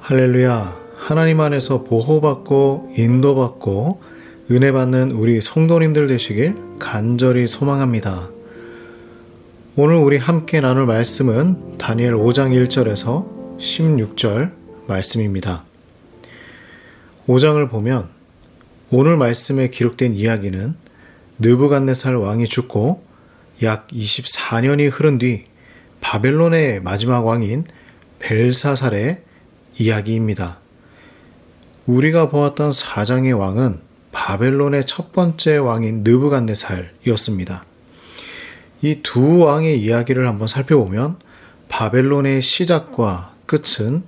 할렐루야. 하나님 안에서 보호받고 인도받고 은혜 받는 우리 성도님들 되시길 간절히 소망합니다. 오늘 우리 함께 나눌 말씀은 다니엘 5장 1절에서 16절 말씀입니다. 5장을 보면 오늘 말씀에 기록된 이야기는 느부갓네살 왕이 죽고 약 24년이 흐른 뒤 바벨론의 마지막 왕인 벨사살의 이야기입니다. 우리가 보았던 4장의 왕은 바벨론의 첫 번째 왕인 느부갓네살이었습니다. 이 두 왕의 이야기를 한번 살펴보면 바벨론의 시작과 끝은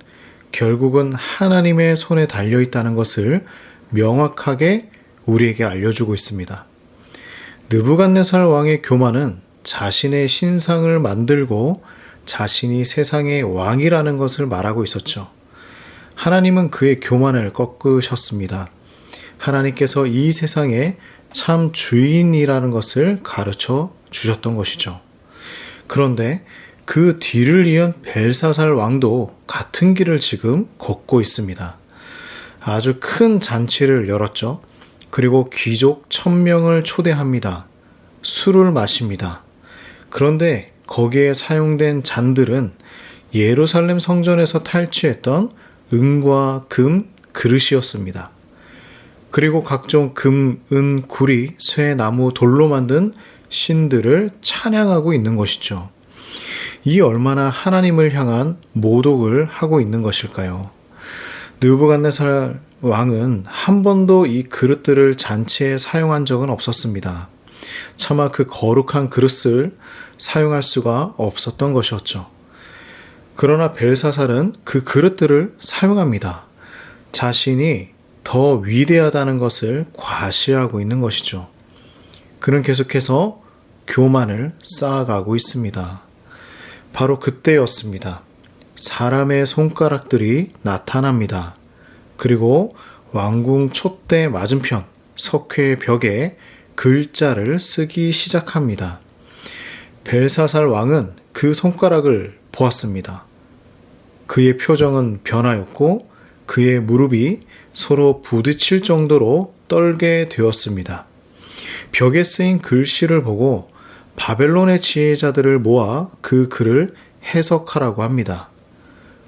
결국은 하나님의 손에 달려 있다는 것을 명확하게 우리에게 알려주고 있습니다. 느부갓네살 왕의 교만은 자신의 신상을 만들고 자신이 세상의 왕이라는 것을 말하고 있었죠. 하나님은 그의 교만을 꺾으셨습니다. 하나님께서 이 세상의 참 주인이라는 것을 가르쳐 주셨던 것이죠. 그런데 그 뒤를 이은 벨사살 왕도 같은 길을 지금 걷고 있습니다. 아주 큰 잔치를 열었죠. 그리고 귀족 1000명을 초대합니다. 술을 마십니다. 그런데 거기에 사용된 잔들은 예루살렘 성전에서 탈취했던 은과 금 그릇이었습니다. 그리고 각종 금, 은, 구리, 쇠, 나무, 돌로 만든 신들을 찬양하고 있는 것이죠. 이 얼마나 하나님을 향한 모독을 하고 있는 것일까요? 느부갓네살 왕은 한 번도 이 그릇들을 잔치에 사용한 적은 없었습니다. 차마 그 거룩한 그릇을 사용할 수가 없었던 것이었죠. 그러나 벨사살은 그 그릇들을 사용합니다. 자신이 더 위대하다는 것을 과시하고 있는 것이죠. 그는 계속해서 교만을 쌓아가고 있습니다. 바로 그때였습니다. 사람의 손가락들이 나타납니다. 그리고 왕궁 촛대 맞은편 석회 벽에 글자를 쓰기 시작합니다. 벨사살 왕은 그 손가락을 보았습니다. 그의 표정은 변하였고 그의 무릎이 서로 부딪힐 정도로 떨게 되었습니다. 벽에 쓰인 글씨를 보고 바벨론의 지혜자들을 모아 그 글을 해석하라고 합니다.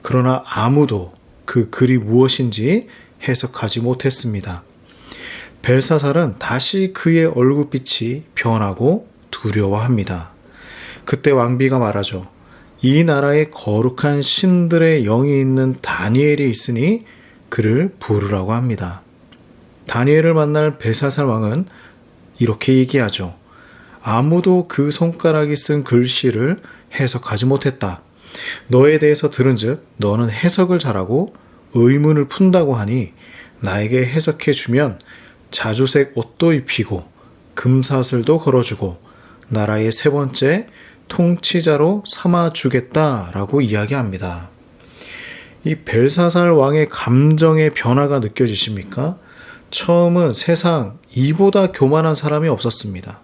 그러나 아무도 그 글이 무엇인지 해석하지 못했습니다. 벨사살은 다시 그의 얼굴빛이 변하고 두려워합니다. 그때 왕비가 말하죠. 이 나라에 거룩한 신들의 영이 있는 다니엘이 있으니 그를 부르라고 합니다. 다니엘을 만날 벨사살 왕은 이렇게 얘기하죠. 아무도 그 손가락이 쓴 글씨를 해석하지 못했다. 너에 대해서 들은즉 너는 해석을 잘하고 의문을 푼다고 하니 나에게 해석해 주면 자주색 옷도 입히고 금사슬도 걸어주고 나라의 세 번째 통치자로 삼아주겠다라고 이야기합니다. 이 벨사살 왕의 감정의 변화가 느껴지십니까? 처음은 세상 이보다 교만한 사람이 없었습니다.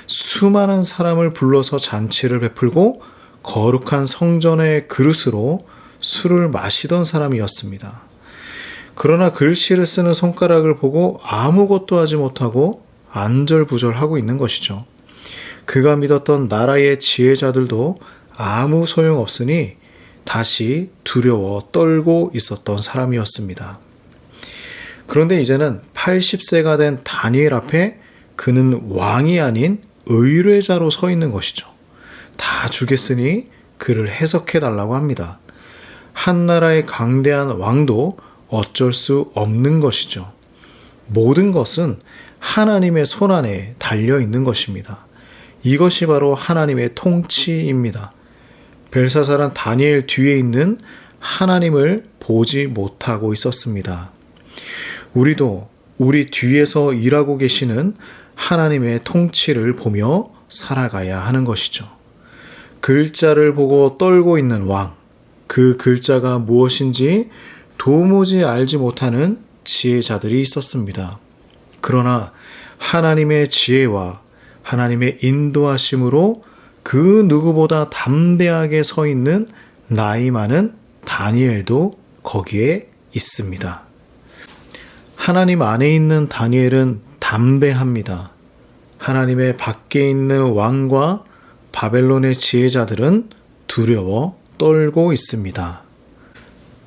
수많은 사람을 불러서 잔치를 베풀고 거룩한 성전의 그릇으로 술을 마시던 사람이었습니다. 그러나 글씨를 쓰는 손가락을 보고 아무것도 하지 못하고 안절부절하고 있는 것이죠. 그가 믿었던 나라의 지혜자들도 아무 소용없으니 다시 두려워 떨고 있었던 사람이었습니다. 그런데 이제는 80세가 된 다니엘 앞에 그는 왕이 아닌 의뢰자로 서 있는 것이죠. 다 주겠으니 그를 해석해 달라고 합니다. 한 나라의 강대한 왕도 어쩔 수 없는 것이죠. 모든 것은 하나님의 손안에 달려 있는 것입니다. 이것이 바로 하나님의 통치입니다. 벨사살은 다니엘 뒤에 있는 하나님을 보지 못하고 있었습니다. 우리도 우리 뒤에서 일하고 계시는 하나님의 통치를 보며 살아가야 하는 것이죠. 글자를 보고 떨고 있는 왕, 그 글자가 무엇인지 도무지 알지 못하는 지혜자들이 있었습니다. 그러나 하나님의 지혜와 하나님의 인도하심으로 그 누구보다 담대하게 서 있는 나이 많은 다니엘도 거기에 있습니다. 하나님 안에 있는 다니엘은 담대합니다. 하나님의 밖에 있는 왕과 바벨론의 지혜자들은 두려워 떨고 있습니다.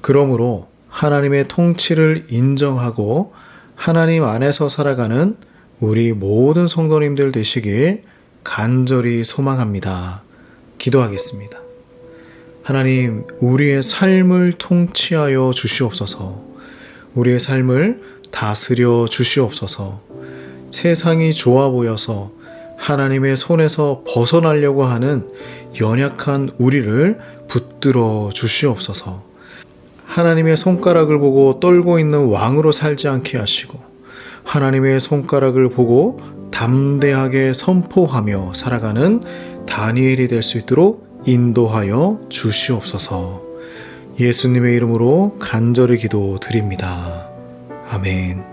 그러므로 하나님의 통치를 인정하고 하나님 안에서 살아가는 우리 모든 성도님들 되시길 간절히 소망합니다. 기도하겠습니다. 하나님, 우리의 삶을 통치하여 주시옵소서. 우리의 삶을 다스려 주시옵소서. 세상이 좋아 보여서 하나님의 손에서 벗어나려고 하는 연약한 우리를 붙들어 주시옵소서. 하나님의 손가락을 보고 떨고 있는 왕으로 살지 않게 하시고 하나님의 손가락을 보고 담대하게 선포하며 살아가는 다니엘이 될 수 있도록 인도하여 주시옵소서. 예수님의 이름으로 간절히 기도드립니다. 아멘.